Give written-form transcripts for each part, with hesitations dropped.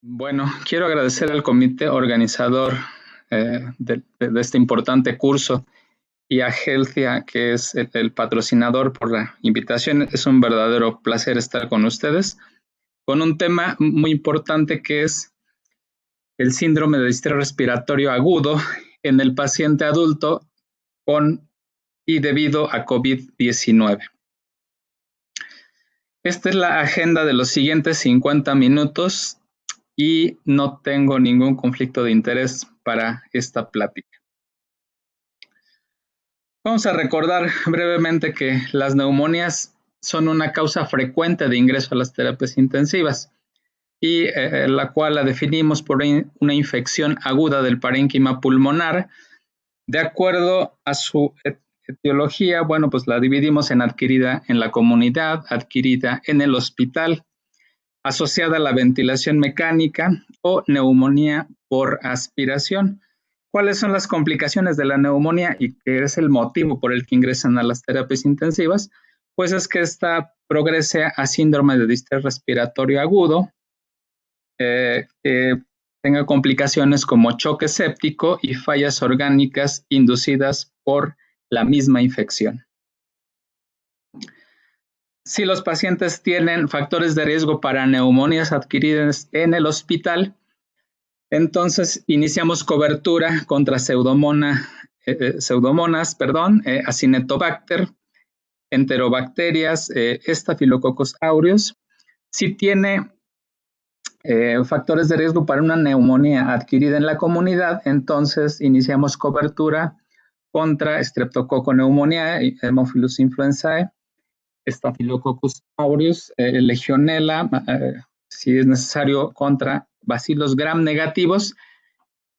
Bueno, quiero agradecer al comité organizador de este importante curso y a Healthia, que es el patrocinador, por la invitación. Es un verdadero placer estar con ustedes con un tema muy importante que es el síndrome de distrés respiratorio agudo en el paciente adulto con y debido a COVID-19. Esta es la agenda de los siguientes 50 minutos y no tengo ningún conflicto de interés para esta plática. Vamos a recordar brevemente que las neumonías son una causa frecuente de ingreso a las terapias intensivas y la cual la definimos por una infección aguda del parénquima pulmonar. De acuerdo a su etiología, bueno, pues la dividimos en adquirida en la comunidad, adquirida en el hospital, asociada a la ventilación mecánica o neumonía por aspiración. ¿Cuáles son las complicaciones de la neumonía y qué es el motivo por el que ingresan a las terapias intensivas? Pues es que esta progrese a síndrome de distrés respiratorio agudo, que tenga complicaciones como choque séptico y fallas orgánicas inducidas por la misma infección. Si los pacientes tienen factores de riesgo para neumonías adquiridas en el hospital, entonces iniciamos cobertura contra pseudomonas, Acinetobacter, enterobacterias, Staphylococcus aureus. Si tiene factores de riesgo para una neumonía adquirida en la comunidad, entonces iniciamos cobertura contra Streptococcus pneumoniae, Haemophilus influenzae, Staphylococcus aureus, Legionella, si es necesario contra bacilos gram negativos,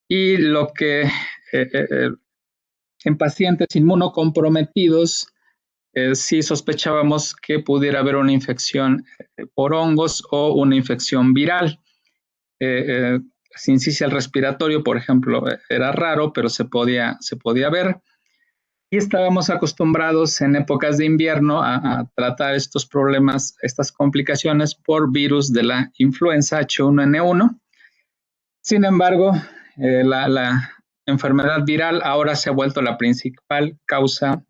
y lo que en pacientes inmunocomprometidos sí sospechábamos que pudiera haber una infección por hongos o una infección viral. Sincicial respiratorio, por ejemplo, era raro, pero se podía ver. Y estábamos acostumbrados en épocas de invierno a tratar estos problemas, estas complicaciones por virus de la influenza H1N1. Sin embargo, la enfermedad viral ahora se ha vuelto la principal causa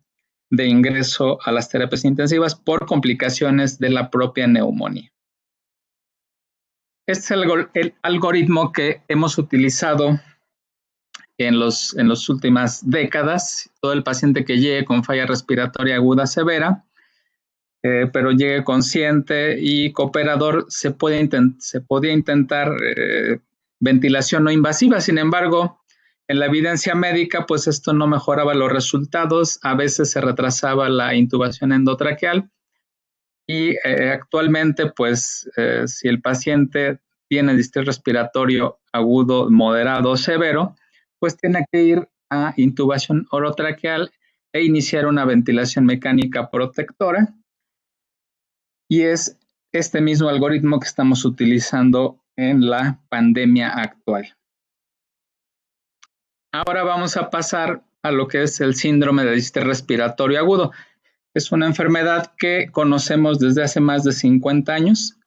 de ingreso a las terapias intensivas por complicaciones de la propia neumonía. Este es el algoritmo que hemos utilizado en las últimas décadas. Todo el paciente que llegue con falla respiratoria aguda severa, pero llegue consciente y cooperador, se podía intentar ventilación no invasiva. Sin embargo, en la evidencia médica, pues esto no mejoraba los resultados, a veces se retrasaba la intubación endotraqueal y actualmente, pues si el paciente tiene distrés respiratorio agudo, moderado o severo, pues tiene que ir a intubación orotraqueal e iniciar una ventilación mecánica protectora. Y es este mismo algoritmo que estamos utilizando en la pandemia actual. Ahora vamos a pasar a lo que es el síndrome de distrés respiratorio agudo. Es una enfermedad que conocemos desde hace más de 50 años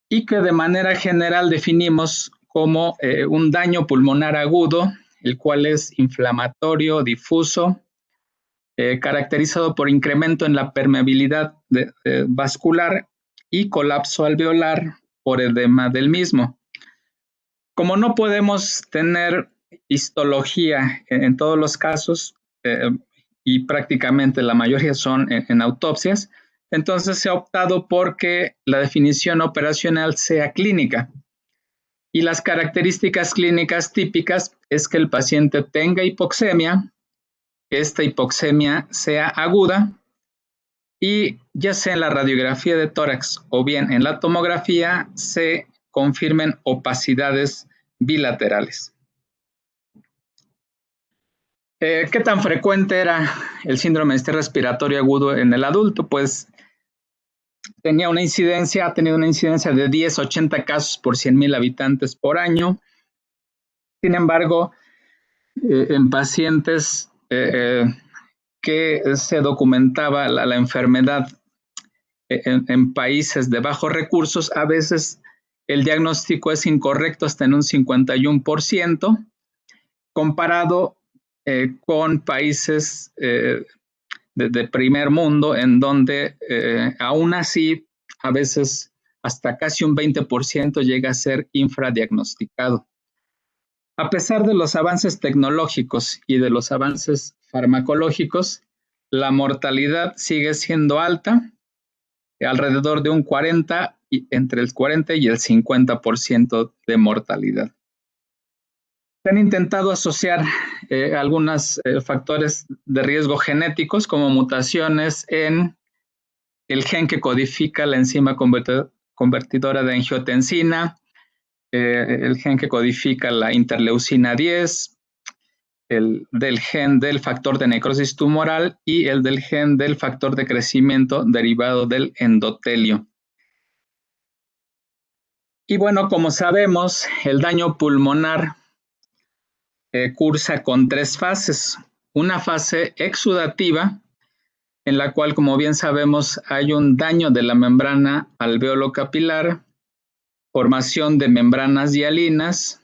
y que de manera general definimos como un daño pulmonar agudo, el cual es inflamatorio, difuso, caracterizado por incremento en la permeabilidad vascular y colapso alveolar por edema del mismo. Como no podemos tener histología en todos los casos, y prácticamente la mayoría son en autopsias, entonces se ha optado por que la definición operacional sea clínica. Y las características clínicas típicas es que el paciente tenga hipoxemia, que esta hipoxemia sea aguda y ya sea en la radiografía de tórax o bien en la tomografía se confirmen opacidades bilaterales. ¿Qué tan frecuente era el síndrome de distrés respiratorio agudo en el adulto? Pues ha tenido una incidencia de 10-80 casos por 100,000 habitantes por año. Sin embargo, en pacientes que se documentaba la enfermedad en países de bajos recursos, a veces el diagnóstico es incorrecto hasta en un 51%, comparado con países de primer mundo, en donde aún así a veces hasta casi un 20% llega a ser infradiagnosticado. A pesar de los avances tecnológicos y de los avances farmacológicos, la mortalidad sigue siendo alta, alrededor de un 40, entre el 40 y el 50% de mortalidad. Se han intentado asociar algunos factores de riesgo genéticos como mutaciones en el gen que codifica la enzima convertidora de angiotensina, el gen que codifica la interleucina 10, el del gen del factor de necrosis tumoral y el del gen del factor de crecimiento derivado del endotelio. Y bueno, como sabemos, el daño pulmonar cursa con 3 fases. Una fase exudativa, en la cual, como bien sabemos, hay un daño de la membrana alveolo-capilar, formación de membranas hialinas,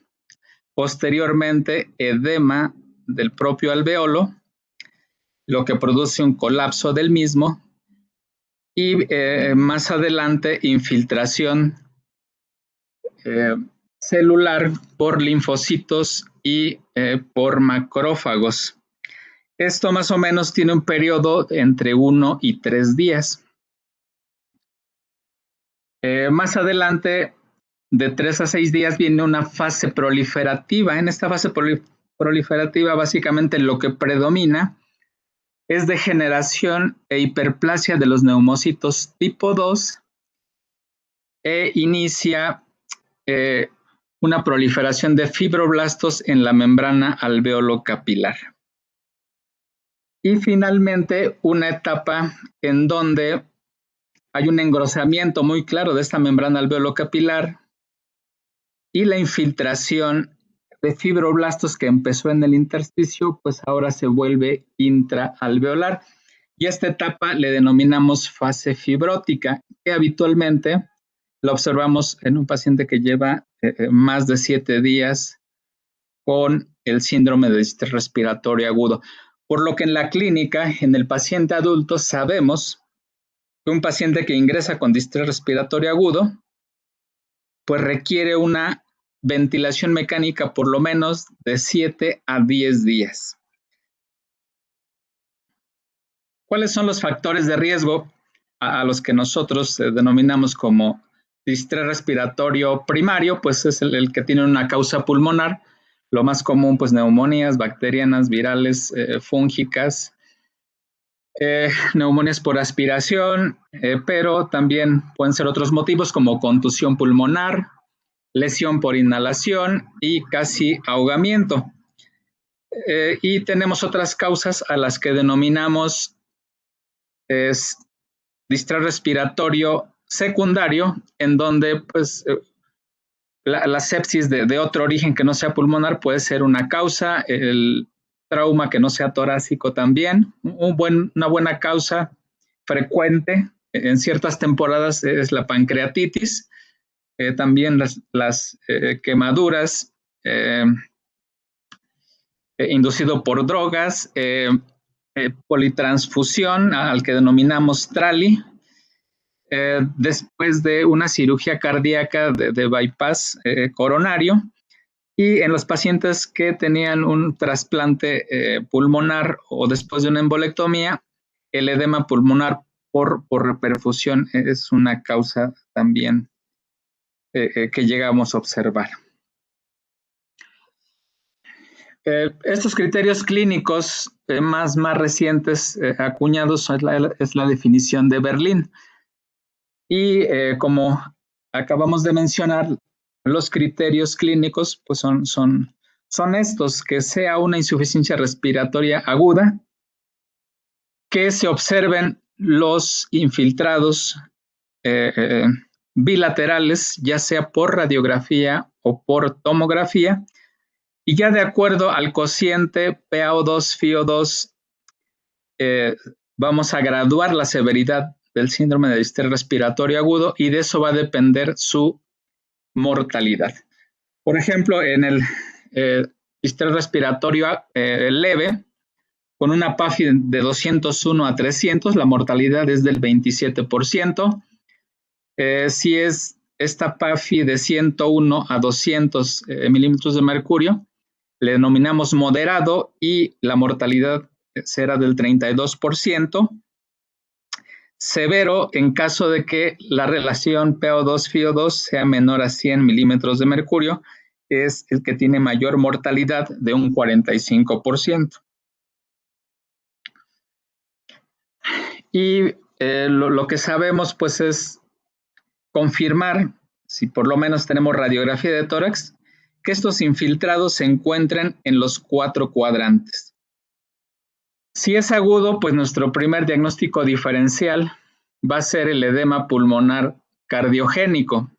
posteriormente edema del propio alveolo, lo que produce un colapso del mismo, y más adelante infiltración celular por linfocitos y por macrófagos. Esto más o menos tiene un periodo entre 1 y 3 días. Más adelante, de 3 a 6 días, viene una fase proliferativa. En esta fase proliferativa, básicamente lo que predomina es degeneración e hiperplasia de los neumocitos tipo 2 e inicia una proliferación de fibroblastos en la membrana alveolo-capilar. Y finalmente, una etapa en donde hay un engrosamiento muy claro de esta membrana alveolo-capilar y la infiltración de fibroblastos que empezó en el intersticio, pues ahora se vuelve intraalveolar. Y esta etapa le denominamos fase fibrótica, que habitualmente la observamos en un paciente que lleva más de 7 días con el síndrome de distrés respiratorio agudo. Por lo que en la clínica, en el paciente adulto, sabemos que un paciente que ingresa con distrés respiratorio agudo, pues requiere una ventilación mecánica por lo menos de 7 a 10 días. ¿Cuáles son los factores de riesgo a los que nosotros denominamos como distrés respiratorio primario? Pues es el que tiene una causa pulmonar. Lo más común, pues neumonías bacterianas, virales, fúngicas, neumonías por aspiración, pero también pueden ser otros motivos como contusión pulmonar, lesión por inhalación y casi ahogamiento. Y tenemos otras causas a las que denominamos distrés respiratorio secundario, en donde pues la sepsis de otro origen que no sea pulmonar puede ser una causa, el trauma que no sea torácico también, una buena causa frecuente en ciertas temporadas es la pancreatitis, también las quemaduras inducido por drogas, politransfusión, al que denominamos TRALI, después de una cirugía cardíaca de bypass coronario, y en los pacientes que tenían un trasplante pulmonar o después de una embolectomía, el edema pulmonar por reperfusión es una causa también que llegamos a observar. Estos criterios clínicos más recientes acuñados es la definición de Berlín. Y como acabamos de mencionar, los criterios clínicos pues son estos: que sea una insuficiencia respiratoria aguda, que se observen los infiltrados bilaterales, ya sea por radiografía o por tomografía, y ya de acuerdo al cociente PaO2, FiO2, vamos a graduar la severidad del síndrome de distrés respiratorio agudo, y de eso va a depender su mortalidad. Por ejemplo, en el distrés respiratorio leve, con una PAFI de 201 a 300, la mortalidad es del 27%. Si es esta PAFI de 101 a 200 milímetros de mercurio, le denominamos moderado y la mortalidad será del 32%. Severo en caso de que la relación PO2-FiO2 sea menor a 100 milímetros de mercurio, es el que tiene mayor mortalidad de un 45%. Y lo que sabemos pues es confirmar, si por lo menos tenemos radiografía de tórax, que estos infiltrados se encuentran en los 4 cuadrantes. Si es agudo, pues nuestro primer diagnóstico diferencial va a ser el edema pulmonar cardiogénico,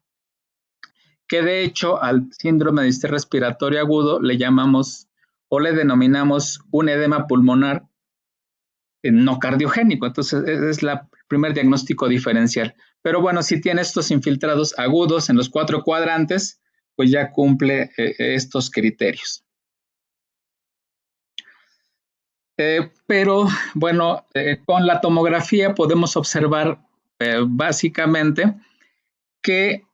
que de hecho al síndrome de distrés respiratorio agudo le llamamos o le denominamos un edema pulmonar no cardiogénico. Entonces es el primer diagnóstico diferencial. Pero bueno, si tiene estos infiltrados agudos en los 4 cuadrantes, pues ya cumple estos criterios. Pero bueno, con la tomografía podemos observar básicamente que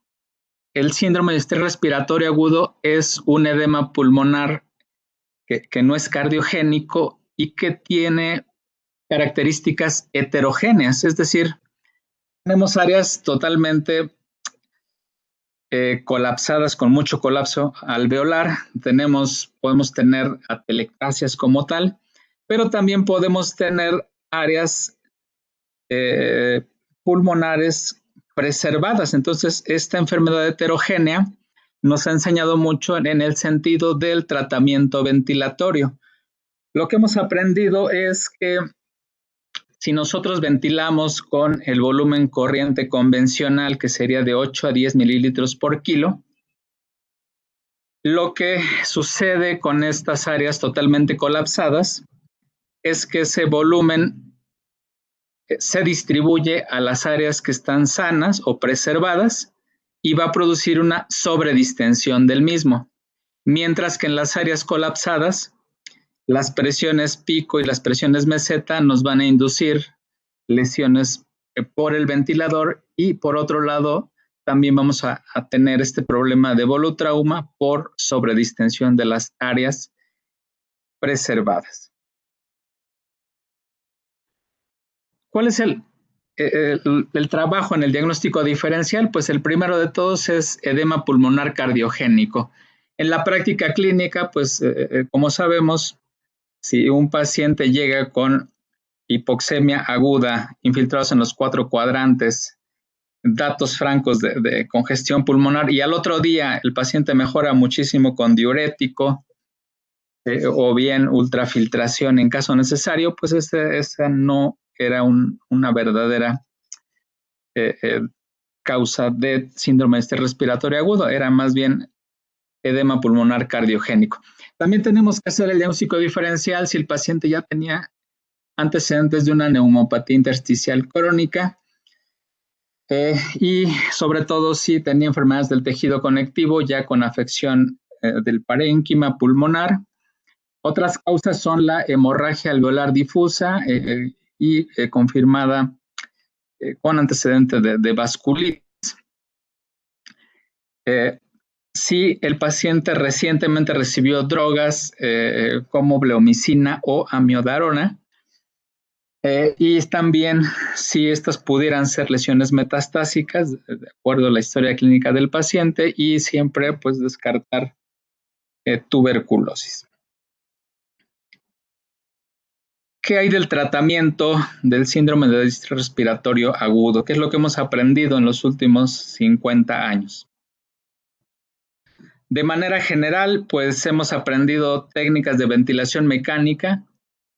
el síndrome de distrés respiratorio agudo es un edema pulmonar que no es cardiogénico y que tiene características heterogéneas, es decir, tenemos áreas totalmente colapsadas con mucho colapso alveolar, podemos tener atelectasias como tal, pero también podemos tener áreas pulmonares preservadas. Entonces, esta enfermedad heterogénea nos ha enseñado mucho en el sentido del tratamiento ventilatorio. Lo que hemos aprendido es que si nosotros ventilamos con el volumen corriente convencional, que sería de 8 a 10 mililitros por kilo, lo que sucede con estas áreas totalmente colapsadas es que ese volumen se distribuye a las áreas que están sanas o preservadas y va a producir una sobredistensión del mismo, mientras que en las áreas colapsadas las presiones pico y las presiones meseta nos van a inducir lesiones por el ventilador y por otro lado también vamos a tener este problema de volutrauma por sobredistensión de las áreas preservadas. ¿Cuál es el trabajo en el diagnóstico diferencial? Pues el primero de todos es edema pulmonar cardiogénico. En la práctica clínica, pues como sabemos, si un paciente llega con hipoxemia aguda, infiltrados en los 4 cuadrantes, datos francos de congestión pulmonar y al otro día el paciente mejora muchísimo con diurético o bien ultrafiltración en caso necesario, pues esa no era una verdadera causa de síndrome de distrés respiratorio agudo, era más bien edema pulmonar cardiogénico. También tenemos que hacer el diagnóstico diferencial si el paciente ya tenía antecedentes de una neumopatía intersticial crónica y sobre todo si tenía enfermedades del tejido conectivo ya con afección del parénquima pulmonar. Otras causas son la hemorragia alveolar difusa y confirmada con antecedente de vasculitis. Si el paciente recientemente recibió drogas como bleomicina o amiodarona, y también si estas pudieran ser lesiones metastásicas, de acuerdo a la historia clínica del paciente, y siempre pues descartar tuberculosis. ¿Qué hay del tratamiento del síndrome de distrés respiratorio agudo? ¿Qué es lo que hemos aprendido en los últimos 50 años? De manera general, pues hemos aprendido técnicas de ventilación mecánica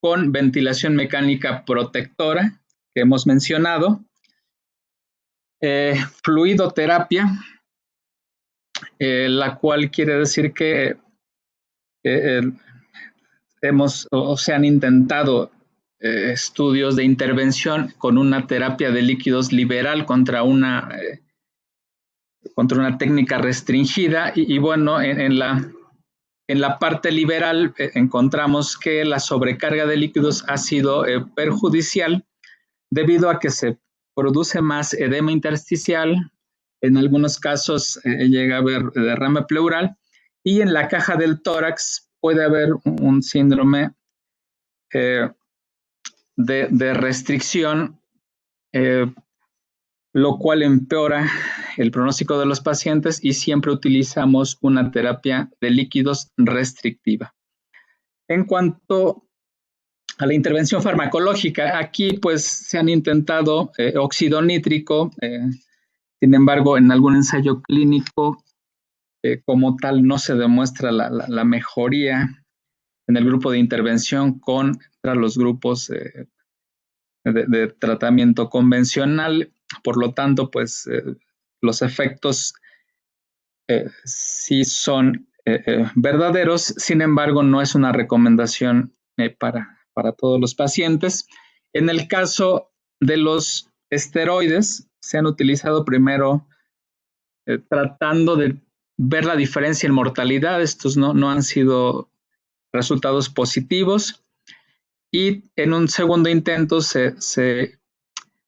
con ventilación mecánica protectora, que hemos mencionado, fluidoterapia, la cual quiere decir que se han intentado estudios de intervención con una terapia de líquidos liberal contra una contra una técnica restringida y bueno, en la parte liberal encontramos que la sobrecarga de líquidos ha sido perjudicial debido a que se produce más edema intersticial, en algunos casos llega a haber derrame pleural y en la caja del tórax puede haber un síndrome de restricción, lo cual empeora el pronóstico de los pacientes y siempre utilizamos una terapia de líquidos restrictiva. En cuanto a la intervención farmacológica, aquí pues se han intentado óxido nítrico, sin embargo en algún ensayo clínico como tal no se demuestra la mejoría en el grupo de intervención contra los grupos de tratamiento convencional. Por lo tanto, pues los efectos sí son verdaderos, sin embargo, no es una recomendación para todos los pacientes. En el caso de los esteroides, se han utilizado primero tratando de ver la diferencia en mortalidad. Estos no han sido resultados positivos. Y en un segundo intento se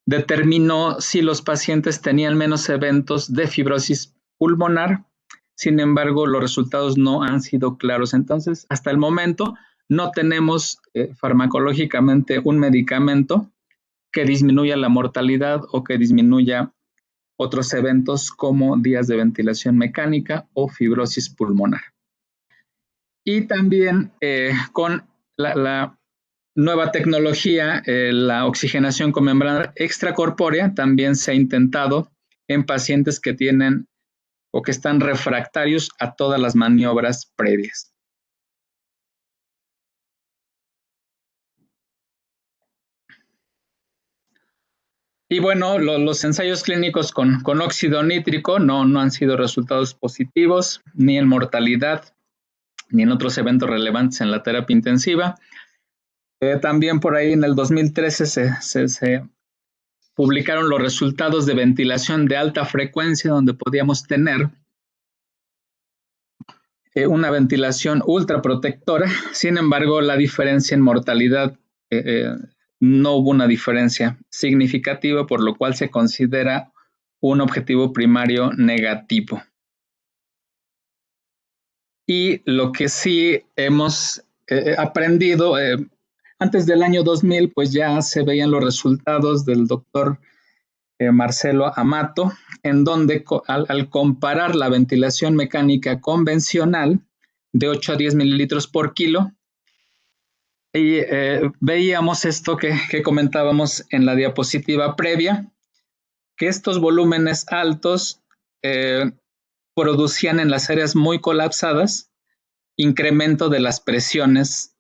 determinó si los pacientes tenían menos eventos de fibrosis pulmonar. Sin embargo, los resultados no han sido claros. Entonces, hasta el momento, no tenemos farmacológicamente un medicamento que disminuya la mortalidad o que disminuya otros eventos como días de ventilación mecánica o fibrosis pulmonar. Y también con la nueva tecnología, la oxigenación con membrana extracorpórea, también se ha intentado en pacientes que tienen o que están refractarios a todas las maniobras previas. Y bueno, los ensayos clínicos con óxido nítrico no han sido resultados positivos, ni en mortalidad, ni en otros eventos relevantes en la terapia intensiva. También por ahí en el 2013 se publicaron los resultados de ventilación de alta frecuencia, donde podíamos tener una ventilación ultraprotectora. Sin embargo, la diferencia en mortalidad no hubo una diferencia significativa, por lo cual se considera un objetivo primario negativo. Y lo que sí hemos aprendido, antes del año 2000, pues ya se veían los resultados del doctor Marcelo Amato, en donde al comparar la ventilación mecánica convencional de 8 a 10 mililitros por kilo, y veíamos esto que comentábamos en la diapositiva previa, que estos volúmenes altos producían en las áreas muy colapsadas incremento de las presiones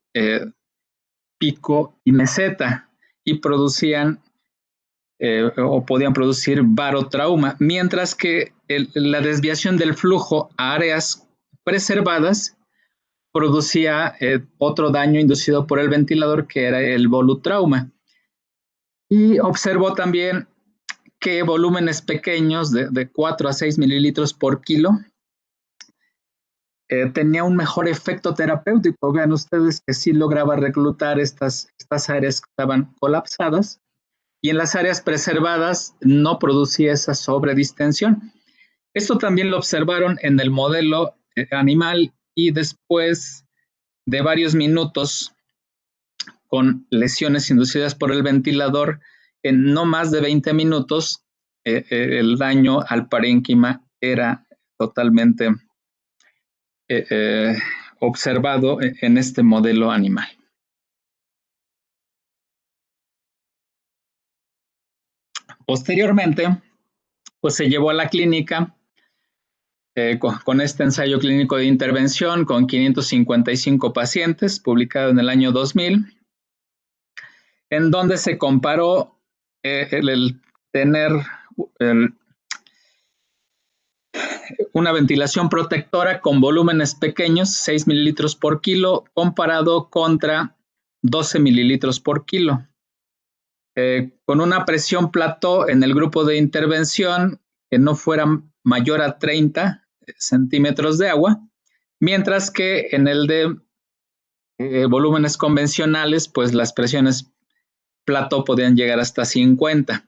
pico y meseta y producían o podían producir barotrauma, mientras que la desviación del flujo a áreas preservadas producía otro daño inducido por el ventilador, que era el volutrauma. Y observó también que volúmenes pequeños de 4 a 6 mililitros por kilo tenía un mejor efecto terapéutico. Vean ustedes que sí lograba reclutar estas áreas que estaban colapsadas, y en las áreas preservadas no producía esa sobredistensión. Esto también lo observaron en el modelo animal, y después de varios minutos con lesiones inducidas por el ventilador, en no más de 20 minutos, el daño al parénquima era totalmente observado en este modelo animal. Posteriormente, pues se llevó a la clínica con este ensayo clínico de intervención con 555 pacientes, publicado en el año 2000, en donde se comparó el tener una ventilación protectora con volúmenes pequeños, 6 mililitros por kilo, comparado contra 12 mililitros por kilo. Con una presión plató en el grupo de intervención que no fuera mayor a 30 centímetros de agua, mientras que en el de volúmenes convencionales, pues las presiones plato podían llegar hasta 50.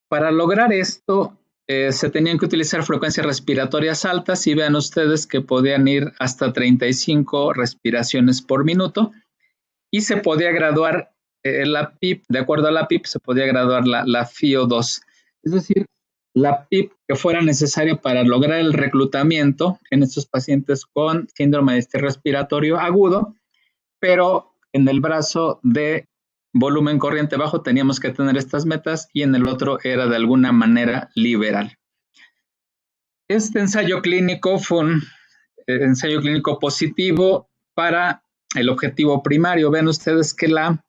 Para lograr esto, se tenían que utilizar frecuencias respiratorias altas y vean ustedes que podían ir hasta 35 respiraciones por minuto y se podía graduar la PIP, de acuerdo a la PIP, se podía graduar la FiO2. Es decir, la PIP que fuera necesaria para lograr el reclutamiento en estos pacientes con síndrome de distrés respiratorio agudo, pero en el brazo de volumen corriente bajo teníamos que tener estas metas y en el otro era de alguna manera liberal. Este ensayo clínico fue un ensayo clínico positivo para el objetivo primario. Ven ustedes que la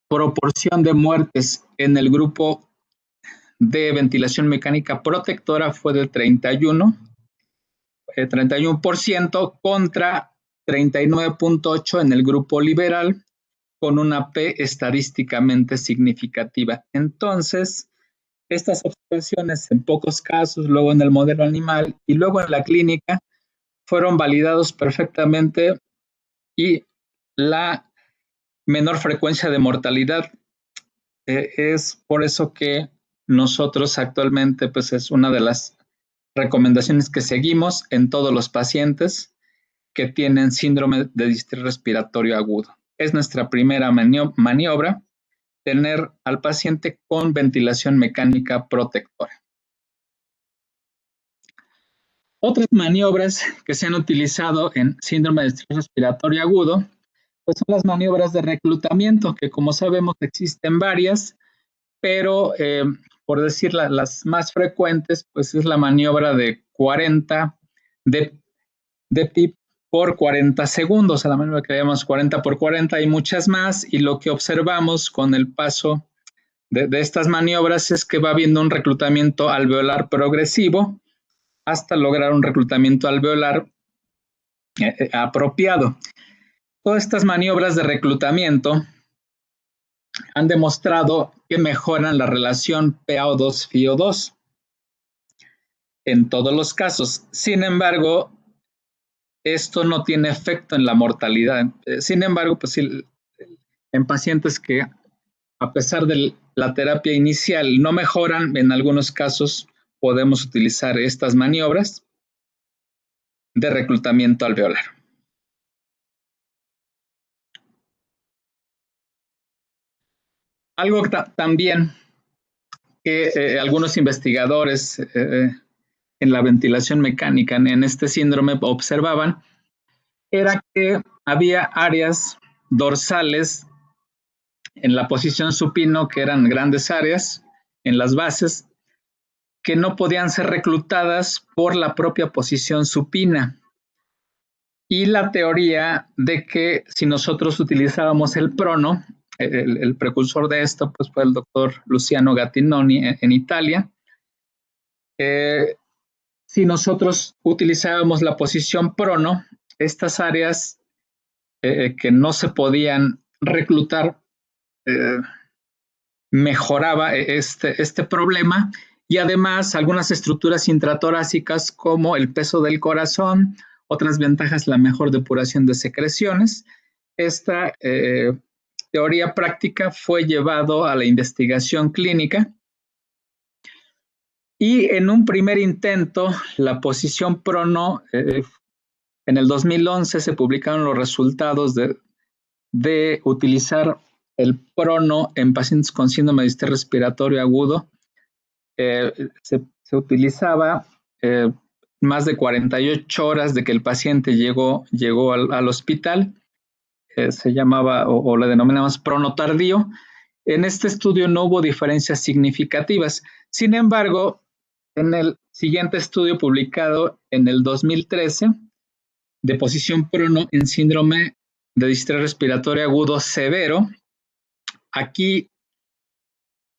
proporción de muertes en el grupo de ventilación mecánica protectora fue de 31% contra 39.8 en el grupo liberal, con una P estadísticamente significativa. Entonces, estas observaciones en pocos casos, luego en el modelo animal y luego en la clínica, fueron validados perfectamente y la menor frecuencia de mortalidad es por eso que nosotros actualmente, pues es una de las recomendaciones que seguimos en todos los pacientes que tienen síndrome de distrés respiratorio agudo. Es nuestra primera maniobra, tener al paciente con ventilación mecánica protectora. Otras maniobras que se han utilizado en síndrome de distrés respiratorio agudo, pues son las maniobras de reclutamiento, que como sabemos existen varias, pero por decir las más frecuentes, pues es la maniobra de 40 de PIP por 40 segundos, a la maniobra que llamamos 40 por 40, hay muchas más, y lo que observamos con el paso de estas maniobras es que va habiendo un reclutamiento alveolar progresivo hasta lograr un reclutamiento alveolar apropiado. Todas estas maniobras de reclutamiento han demostrado que mejoran la relación PaO2-FiO2 en todos los casos. Sin embargo, esto no tiene efecto en la mortalidad. Sin embargo, pues en pacientes que a pesar de la terapia inicial no mejoran, en algunos casos podemos utilizar estas maniobras de reclutamiento alveolar. Algo también que algunos investigadores en la ventilación mecánica en este síndrome observaban era que había áreas dorsales en la posición supino, que eran grandes áreas en las bases, que no podían ser reclutadas por la propia posición supina. Y la teoría de que si nosotros utilizábamos el prono, el precursor de esto pues fue el doctor Luciano Gattinoni en Italia. Si nosotros utilizábamos la posición prono, estas áreas que no se podían reclutar, mejoraba este problema, y además algunas estructuras intratorácicas como el peso del corazón, otras ventajas, la mejor depuración de secreciones. Esta teoría práctica fue llevado a la investigación clínica y en un primer intento la posición prono, en el 2011 se publicaron los resultados de utilizar el prono en pacientes con síndrome de distrés respiratorio agudo. Se utilizaba más de 48 horas de que el paciente llegó al hospital. Se llamaba o le denominamos prono tardío. En este estudio no hubo diferencias significativas. Sin embargo, en el siguiente estudio publicado en el 2013 de posición prono en síndrome de distrés respiratorio agudo severo, aquí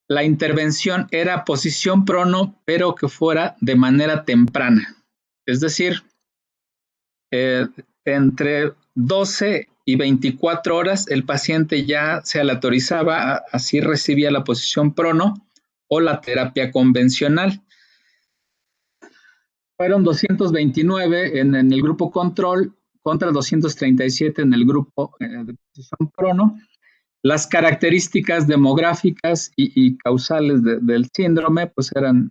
la intervención era posición prono, pero que fuera de manera temprana. Es decir, entre 12 y 24 horas el paciente ya se aleatorizaba, así recibía la posición prono o la terapia convencional. Fueron 229 en el grupo control contra 237 en el grupo de posición prono. Las características demográficas y causales del síndrome pues eran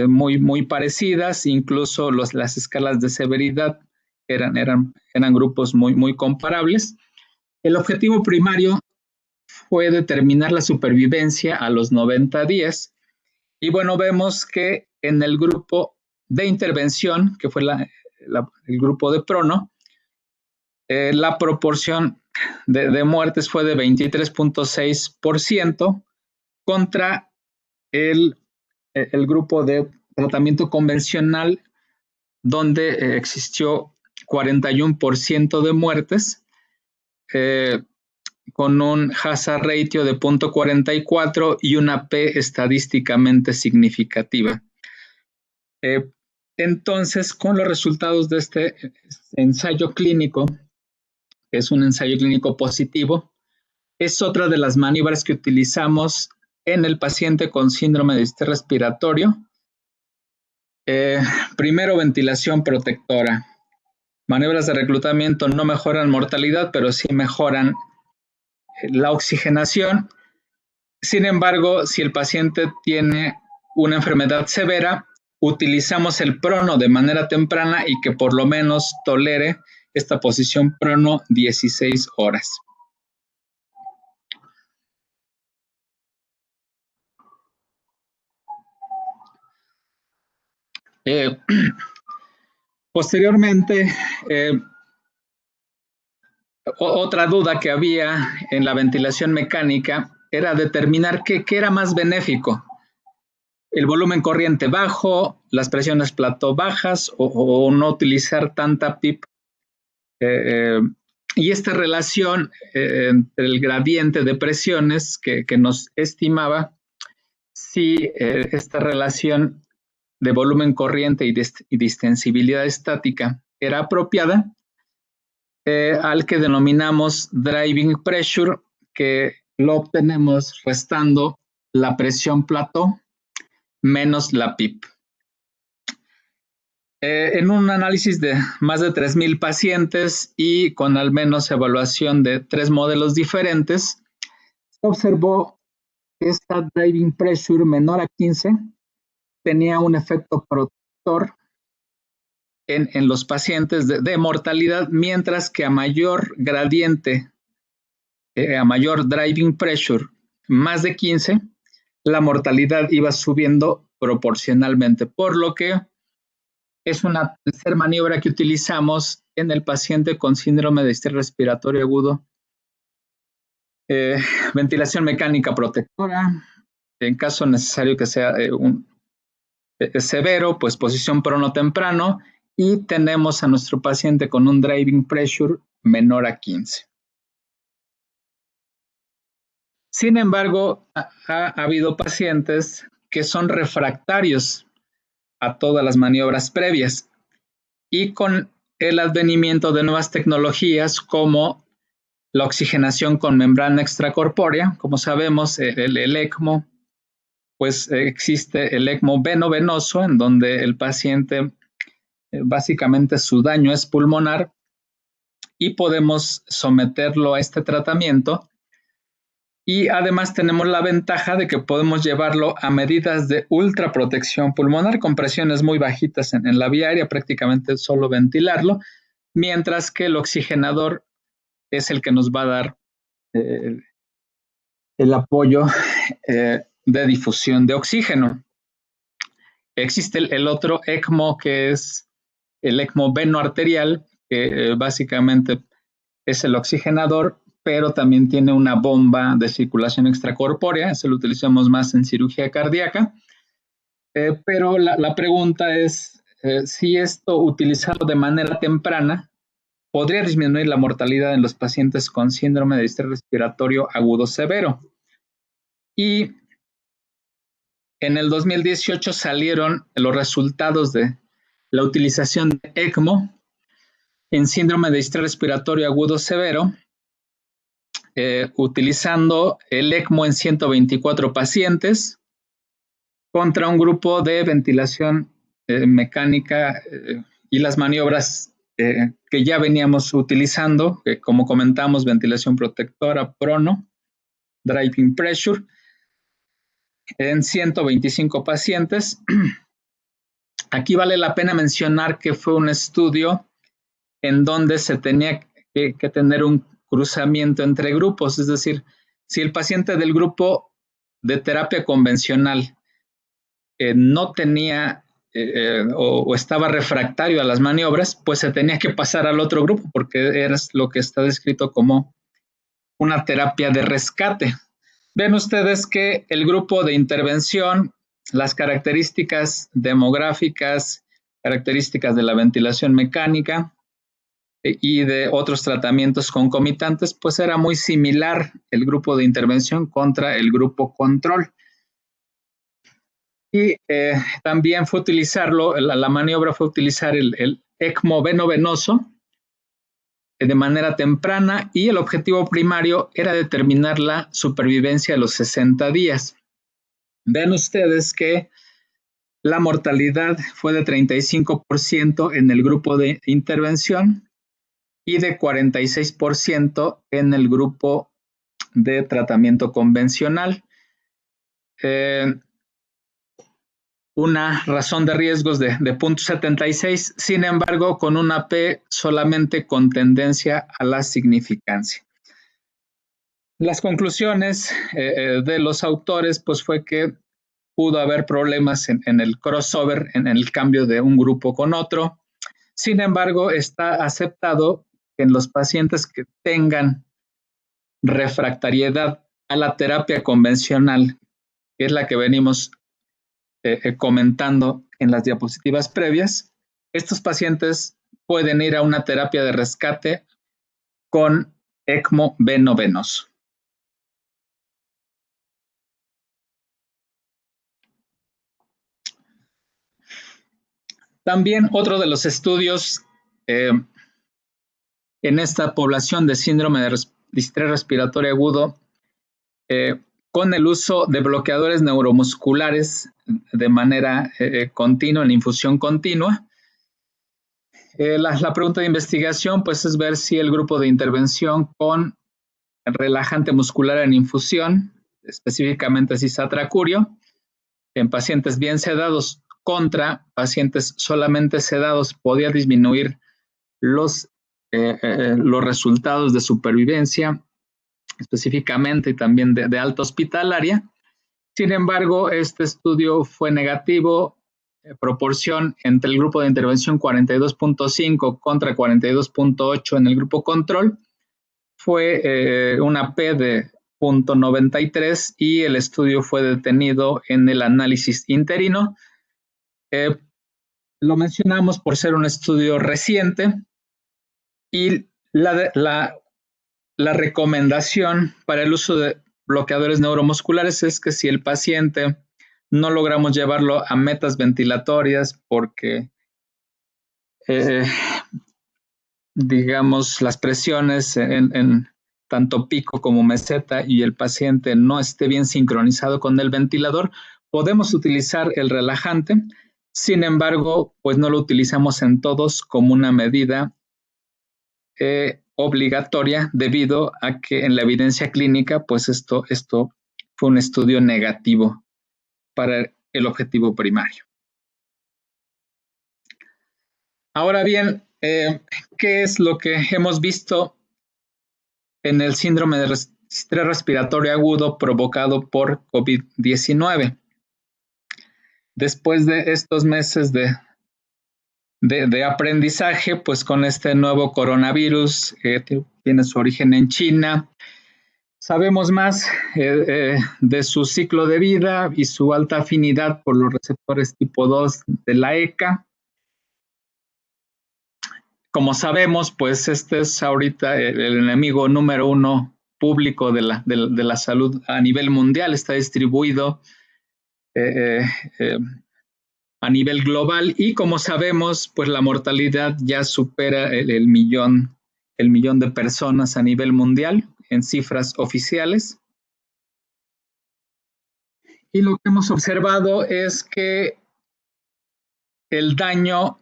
muy parecidas, incluso las escalas de severidad eran grupos muy comparables. El objetivo primario fue determinar la supervivencia a los 90 días y bueno, vemos que en el grupo de intervención, que fue el grupo de prono, la proporción de muertes fue de 23.6% contra el grupo de tratamiento convencional, donde existió 41% de muertes, con un hazard ratio de 0.44 y una P estadísticamente significativa. Entonces, con los resultados de este ensayo clínico, que es un ensayo clínico positivo, es otra de las maniobras que utilizamos en el paciente con síndrome de distrés respiratorio. Primero, ventilación protectora. Maniobras de reclutamiento no mejoran mortalidad, pero sí mejoran la oxigenación. Sin embargo, si el paciente tiene una enfermedad severa, utilizamos el prono de manera temprana y que por lo menos tolere esta posición prono 16 horas. Posteriormente, otra duda que había en la ventilación mecánica era determinar qué era más benéfico. El volumen corriente bajo, las presiones plató bajas o no utilizar tanta PIP. Y esta relación entre el gradiente de presiones que nos estimaba si esta relación de volumen corriente y distensibilidad estática era apropiada, al que denominamos driving pressure, que lo obtenemos restando la presión plató menos la PIP. En un análisis de más de 3,000 pacientes y con al menos evaluación de 3 modelos diferentes, se observó que esta driving pressure menor a 15 tenía un efecto protector en los pacientes de mortalidad, mientras que a mayor gradiente, a mayor driving pressure, más de 15, la mortalidad iba subiendo proporcionalmente, por lo que es una tercera maniobra que utilizamos en el paciente con síndrome de distrés respiratorio agudo. Ventilación mecánica protectora, en caso necesario que sea severo, pues posición prono temprano, y tenemos a nuestro paciente con un driving pressure menor a 15. Sin embargo, ha habido pacientes que son refractarios a todas las maniobras previas y con el advenimiento de nuevas tecnologías como la oxigenación con membrana extracorpórea, como sabemos, el ECMO, pues existe el ECMO veno-venoso, en donde el paciente básicamente su daño es pulmonar y podemos someterlo a este tratamiento. Y además tenemos la ventaja de que podemos llevarlo a medidas de ultraprotección pulmonar con presiones muy bajitas en la vía aérea, prácticamente solo ventilarlo, mientras que el oxigenador es el que nos va a dar el apoyo de difusión de oxígeno. Existe el otro ECMO, que es el ECMO venoarterial, que básicamente es el oxigenador, pero también tiene una bomba de circulación extracorpórea, se lo utilizamos más en cirugía cardíaca. Pero la pregunta es si esto utilizado de manera temprana podría disminuir la mortalidad en los pacientes con síndrome de distrés respiratorio agudo severo. Y en el 2018 salieron los resultados de la utilización de ECMO en síndrome de distrés respiratorio agudo severo, utilizando el ECMO en 124 pacientes contra un grupo de ventilación mecánica y las maniobras que ya veníamos utilizando, como comentamos, ventilación protectora, prono, driving pressure, en 125 pacientes. Aquí vale la pena mencionar que fue un estudio en donde se tenía que tener un cruzamiento entre grupos, es decir, si el paciente del grupo de terapia convencional no tenía o estaba refractario a las maniobras, pues se tenía que pasar al otro grupo porque era lo que está descrito como una terapia de rescate. Ven ustedes que el grupo de intervención, las características demográficas, características de la ventilación mecánica y de otros tratamientos concomitantes, pues era muy similar el grupo de intervención contra el grupo control. Y también fue utilizarlo, la maniobra fue utilizar el ECMO veno-venoso de manera temprana y el objetivo primario era determinar la supervivencia a los 60 días. Ven ustedes que la mortalidad fue de 35% en el grupo de intervención y de 46% en el grupo de tratamiento convencional. Una razón de riesgos de 0.76, sin embargo, con una P solamente con tendencia a la significancia. Las conclusiones de los autores pues fue que pudo haber problemas en el crossover, en el cambio de un grupo con otro. Sin embargo, está aceptado que en los pacientes que tengan refractariedad a la terapia convencional, que es la que venimos comentando en las diapositivas previas, estos pacientes pueden ir a una terapia de rescate con ECMO veno-venoso. También otro de los estudios en esta población de síndrome de distrés respiratorio agudo con el uso de bloqueadores neuromusculares de manera continua, en infusión continua. La pregunta de investigación pues es ver si el grupo de intervención con relajante muscular en infusión, específicamente cisatracurio, en pacientes bien sedados contra pacientes solamente sedados podía disminuir los resultados de supervivencia, específicamente y también de alta hospitalaria. Sin embargo, este estudio fue negativo, proporción entre el grupo de intervención 42.5 contra 42.8 en el grupo control, fue una P de 0.93 y el estudio fue detenido en el análisis interino. Lo mencionamos por ser un estudio reciente y la recomendación para el uso de bloqueadores neuromusculares es que si el paciente no logramos llevarlo a metas ventilatorias porque digamos las presiones en tanto pico como meseta y el paciente no esté bien sincronizado con el ventilador, podemos utilizar el relajante. Sin embargo, pues no lo utilizamos en todos como una medida obligatoria debido a que en la evidencia clínica, pues esto fue un estudio negativo para el objetivo primario. Ahora bien, ¿qué es lo que hemos visto en el síndrome de estrés respiratorio agudo provocado por COVID-19? Después de estos meses de aprendizaje, pues con este nuevo coronavirus que tiene su origen en China, sabemos más de su ciclo de vida y su alta afinidad por los receptores tipo 2 de la ECA. Como sabemos, pues este es ahorita el enemigo número 1 público de la salud a nivel mundial, está distribuido a nivel global y como sabemos, pues la mortalidad ya supera el millón de personas a nivel mundial en cifras oficiales. Y lo que hemos observado es que el daño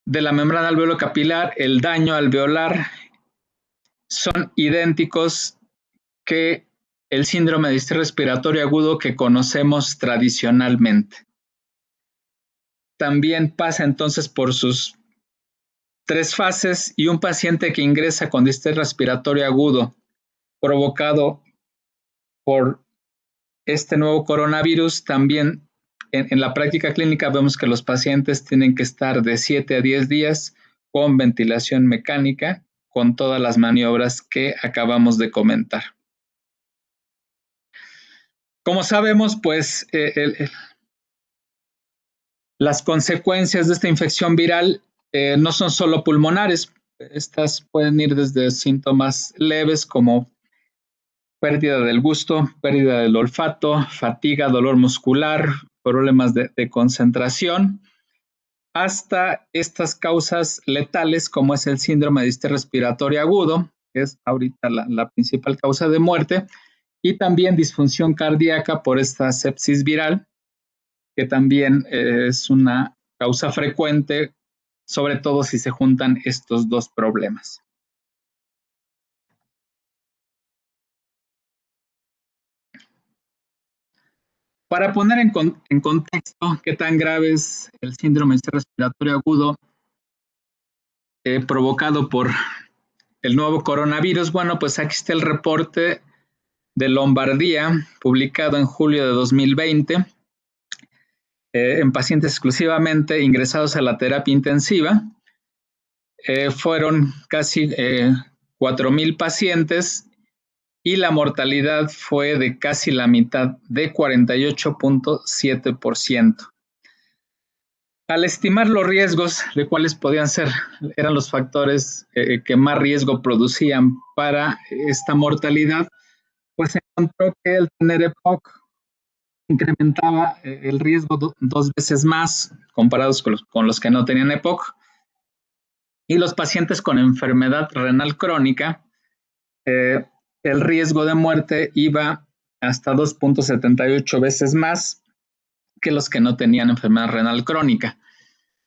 de la membrana alveolo-capilar, el daño alveolar, son idénticos que el síndrome de distrés respiratorio agudo que conocemos tradicionalmente. También pasa entonces por sus 3 fases, y un paciente que ingresa con distrés respiratorio agudo provocado por este nuevo coronavirus, también en la práctica clínica vemos que los pacientes tienen que estar de 7 a 10 días con ventilación mecánica, con todas las maniobras que acabamos de comentar. Como sabemos, pues las consecuencias de esta infección viral no son solo pulmonares. Estas pueden ir desde síntomas leves como pérdida del gusto, pérdida del olfato, fatiga, dolor muscular, problemas de concentración, hasta estas causas letales como es el síndrome de distrés respiratorio agudo, que es ahorita la principal causa de muerte, y también disfunción cardíaca por esta sepsis viral, que también es una causa frecuente, sobre todo si se juntan estos 2 problemas. Para poner en contexto qué tan grave es el síndrome de distrés respiratorio agudo provocado por el nuevo coronavirus, bueno, pues aquí está el reporte de Lombardía, publicado en julio de 2020, en pacientes exclusivamente ingresados a la terapia intensiva. Fueron casi 4,000 pacientes y la mortalidad fue de casi la mitad, de 48.7%. Al estimar los riesgos de cuáles podían ser, eran los factores que más riesgo producían para esta mortalidad, pues se encontró que el tener EPOC incrementaba el riesgo 2 veces más comparados con los que no tenían EPOC. Y los pacientes con enfermedad renal crónica, el riesgo de muerte iba hasta 2.78 veces más que los que no tenían enfermedad renal crónica.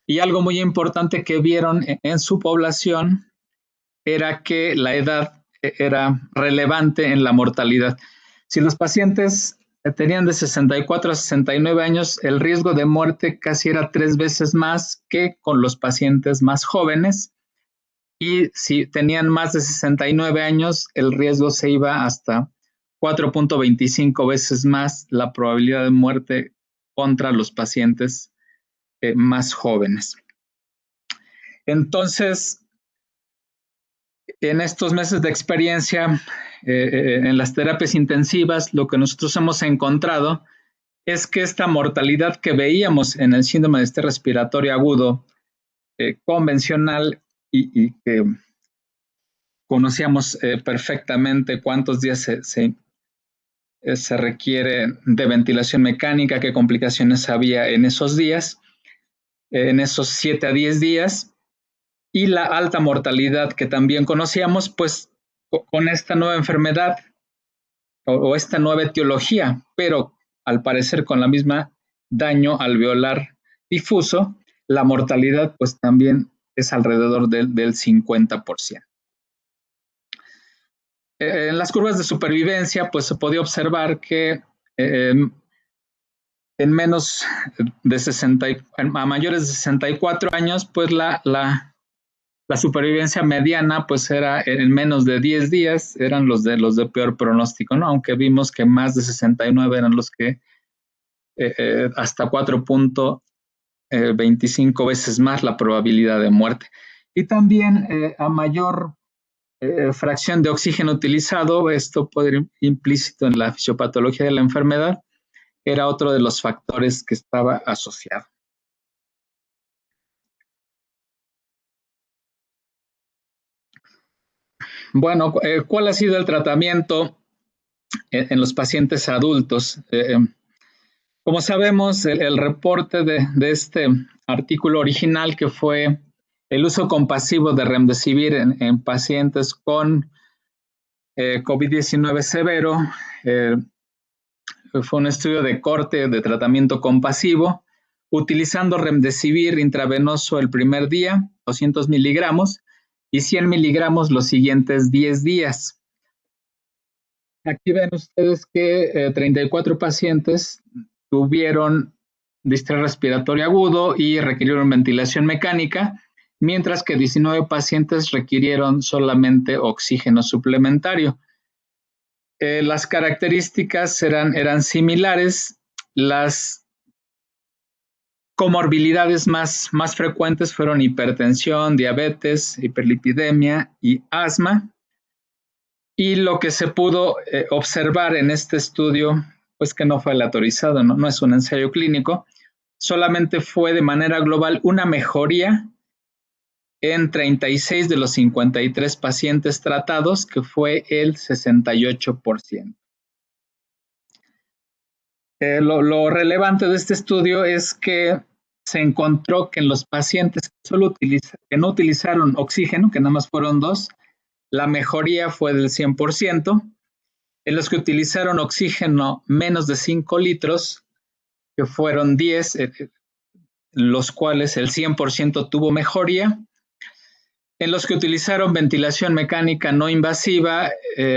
Y algo muy importante que vieron en su población era que la edad era relevante en la mortalidad. Si los pacientes tenían de 64 a 69 años, el riesgo de muerte casi era 3 veces más que con los pacientes más jóvenes. Y si tenían más de 69 años, el riesgo se iba hasta 4.25 veces más la probabilidad de muerte contra los pacientes más jóvenes. Entonces, en estos meses de experiencia en las terapias intensivas, lo que nosotros hemos encontrado es que esta mortalidad que veíamos en el síndrome de distrés respiratorio agudo convencional y que conocíamos perfectamente cuántos días se requiere de ventilación mecánica, qué complicaciones había en esos días, en esos 7 a 10 días, y la alta mortalidad que también conocíamos, pues con esta nueva enfermedad o esta nueva etiología, pero al parecer con la misma daño alveolar difuso, la mortalidad pues también es alrededor del 50%. En las curvas de supervivencia, pues se podía observar que en menos de 60, a mayores de 64 años, pues la supervivencia mediana, pues era en menos de 10 días, eran los de peor pronóstico, ¿no? Aunque vimos que más de 69 eran los que hasta 4.25 veces más la probabilidad de muerte. Y también a mayor fracción de oxígeno utilizado, esto puede ir implícito en la fisiopatología de la enfermedad, era otro de los factores que estaba asociado. Bueno, ¿cuál ha sido el tratamiento en los pacientes adultos? Como sabemos, el reporte de este artículo original, que fue el uso compasivo de remdesivir en pacientes con COVID-19 severo, fue un estudio de corte de tratamiento compasivo, utilizando remdesivir intravenoso el primer día, 200 miligramos, y 100 miligramos los siguientes 10 días. Aquí ven ustedes que 34 pacientes tuvieron distrés respiratorio agudo y requirieron ventilación mecánica, mientras que 19 pacientes requirieron solamente oxígeno suplementario. Las características eran similares. Las comorbilidades más frecuentes fueron hipertensión, diabetes, hiperlipidemia y asma. Y lo que se pudo observar en este estudio, pues que no fue aleatorizado, no es un ensayo clínico, solamente fue de manera global una mejoría en 36 de los 53 pacientes tratados, que fue el 68%. Lo relevante de este estudio es que se encontró que en los pacientes que no utilizaron oxígeno, que nada más fueron 2, la mejoría fue del 100%. En los que utilizaron oxígeno menos de 5 litros, que fueron 10, los cuales el 100% tuvo mejoría. En los que utilizaron ventilación mecánica no invasiva,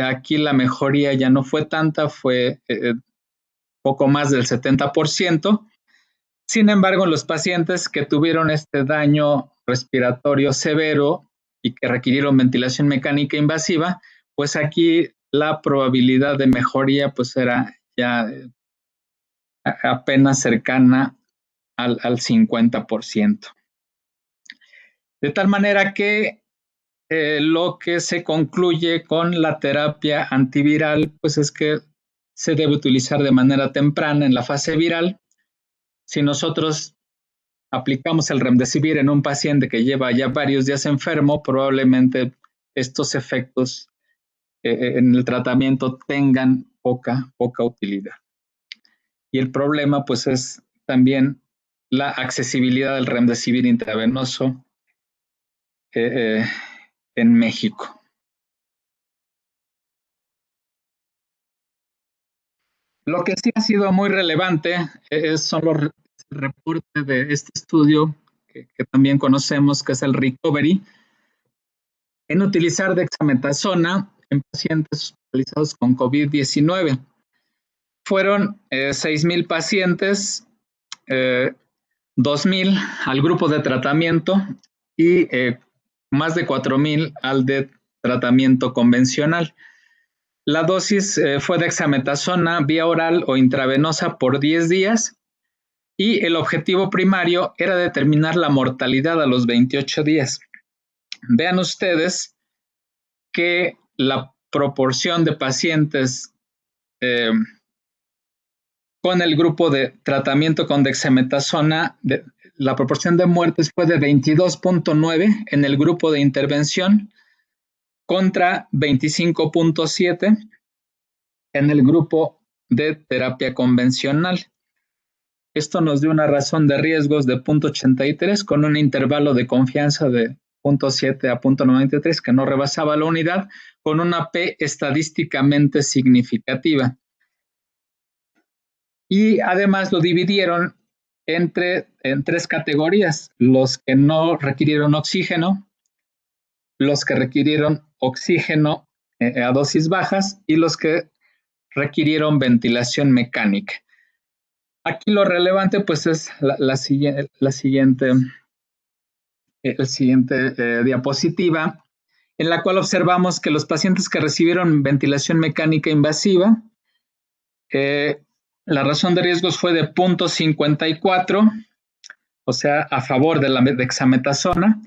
aquí la mejoría ya no fue tanta, fue poco más del 70%. Sin embargo, en los pacientes que tuvieron este daño respiratorio severo y que requirieron ventilación mecánica invasiva, pues aquí la probabilidad de mejoría pues era ya apenas cercana al 50%. De tal manera que lo que se concluye con la terapia antiviral pues es que se debe utilizar de manera temprana en la fase viral. Si nosotros aplicamos el remdesivir en un paciente que lleva ya varios días enfermo, probablemente estos efectos en el tratamiento tengan poca utilidad. Y el problema pues es también la accesibilidad del remdesivir intravenoso en México. Lo que sí ha sido muy relevante son los reportes de este estudio que también conocemos, que es el RECOVERY, en utilizar dexametasona en pacientes hospitalizados con COVID-19. Fueron 6,000 pacientes, 2,000 al grupo de tratamiento y más de 4,000 al de tratamiento convencional. La dosis fue dexametasona vía oral o intravenosa por 10 días y el objetivo primario era determinar la mortalidad a los 28 días. Vean ustedes que la proporción de pacientes con el grupo de tratamiento con dexametasona, la proporción de muertes fue de 22.9 en el grupo de intervención contra 25.7 en el grupo de terapia convencional. Esto nos dio una razón de riesgos de 0.83 con un intervalo de confianza de 0.7 a 0.93 que no rebasaba la unidad, con una P estadísticamente significativa. Y además lo dividieron en 3 categorías: los que no requirieron oxígeno, los que requirieron oxígeno a dosis bajas y los que requirieron ventilación mecánica. Aquí lo relevante pues es la siguiente diapositiva, en la cual observamos que los pacientes que recibieron ventilación mecánica invasiva, la razón de riesgos fue de 0.54, o sea, a favor de la dexametasona.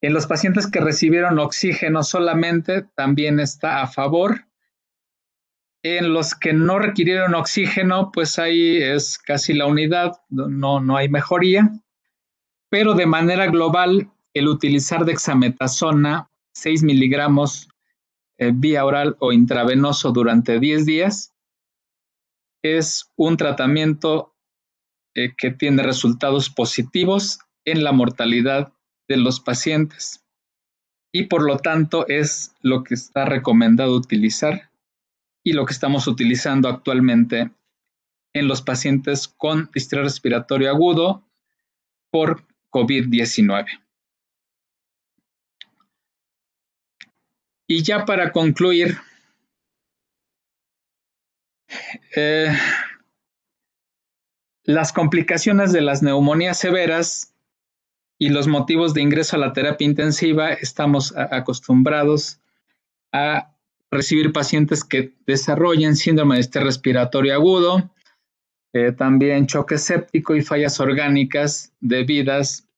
En los pacientes que recibieron oxígeno solamente también está a favor. En los que no requirieron oxígeno, pues ahí es casi la unidad, no hay mejoría. Pero de manera global, el utilizar dexametasona 6 miligramos vía oral o intravenoso durante 10 días es un tratamiento que tiene resultados positivos en la mortalidad de los pacientes y por lo tanto es lo que está recomendado utilizar y lo que estamos utilizando actualmente en los pacientes con distrés respiratorio agudo por COVID-19. Y ya para concluir, las complicaciones de las neumonías severas y los motivos de ingreso a la terapia intensiva, estamos acostumbrados a recibir pacientes que desarrollen síndrome de estrés respiratorio agudo, también choque séptico y fallas orgánicas debidas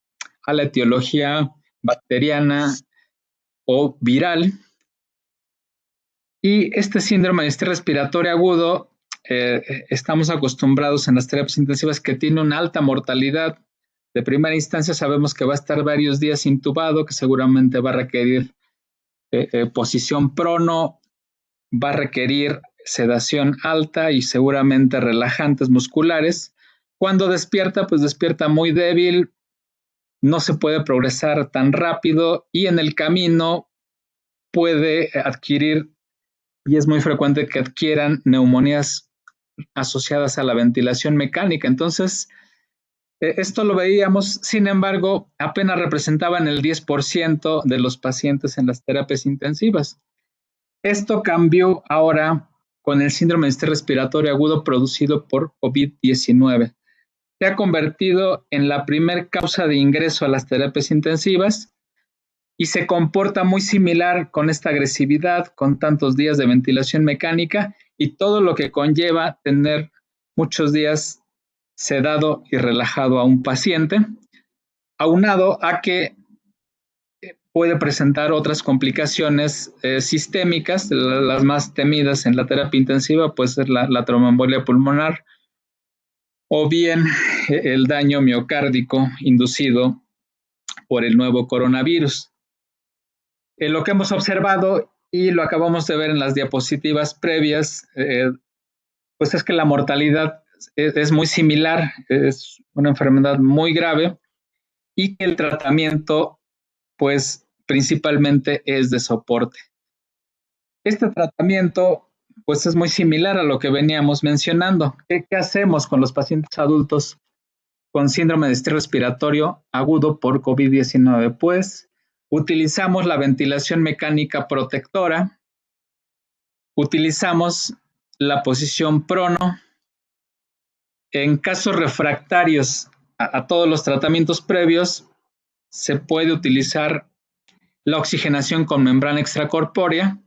a la etiología bacteriana o viral. Y este síndrome de estrés respiratorio agudo, estamos acostumbrados en las terapias intensivas que tiene una alta mortalidad. De primera instancia sabemos que va a estar varios días intubado, que seguramente va a requerir posición prono, va a requerir sedación alta y seguramente relajantes musculares. Cuando despierta, pues despierta muy débil, no se puede progresar tan rápido y en el camino puede adquirir, y es muy frecuente que adquieran neumonías asociadas a la ventilación mecánica. Entonces, esto lo veíamos, sin embargo, apenas representaban el 10% de los pacientes en las terapias intensivas. Esto cambió ahora con el síndrome de estrés respiratorio agudo producido por COVID-19. Se ha convertido en la primera causa de ingreso a las terapias intensivas y se comporta muy similar con esta agresividad, con tantos días de ventilación mecánica y todo lo que conlleva tener muchos días sedado y relajado a un paciente, aunado a que puede presentar otras complicaciones sistémicas. Las más temidas en la terapia intensiva puede ser la tromboembolia pulmonar o bien el daño miocárdico inducido por el nuevo coronavirus. Lo que hemos observado y lo acabamos de ver en las diapositivas previas, pues es que la mortalidad es muy similar, es una enfermedad muy grave y que el tratamiento, pues principalmente es de soporte. Este tratamiento, pues es muy similar a lo que veníamos mencionando. ¿Qué hacemos con los pacientes adultos con síndrome de estrés respiratorio agudo por COVID-19? Pues utilizamos la ventilación mecánica protectora, utilizamos la posición prono. En casos refractarios a todos los tratamientos previos, se puede utilizar la oxigenación con membrana extracorpórea.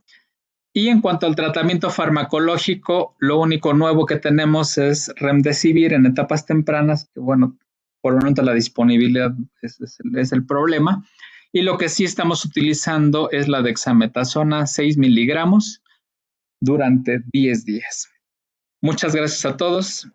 Y en cuanto al tratamiento farmacológico, lo único nuevo que tenemos es Remdesivir en etapas tempranas, que bueno, por el momento la disponibilidad es el problema. Y lo que sí estamos utilizando es la dexametasona 6 miligramos durante 10 días. Muchas gracias a todos.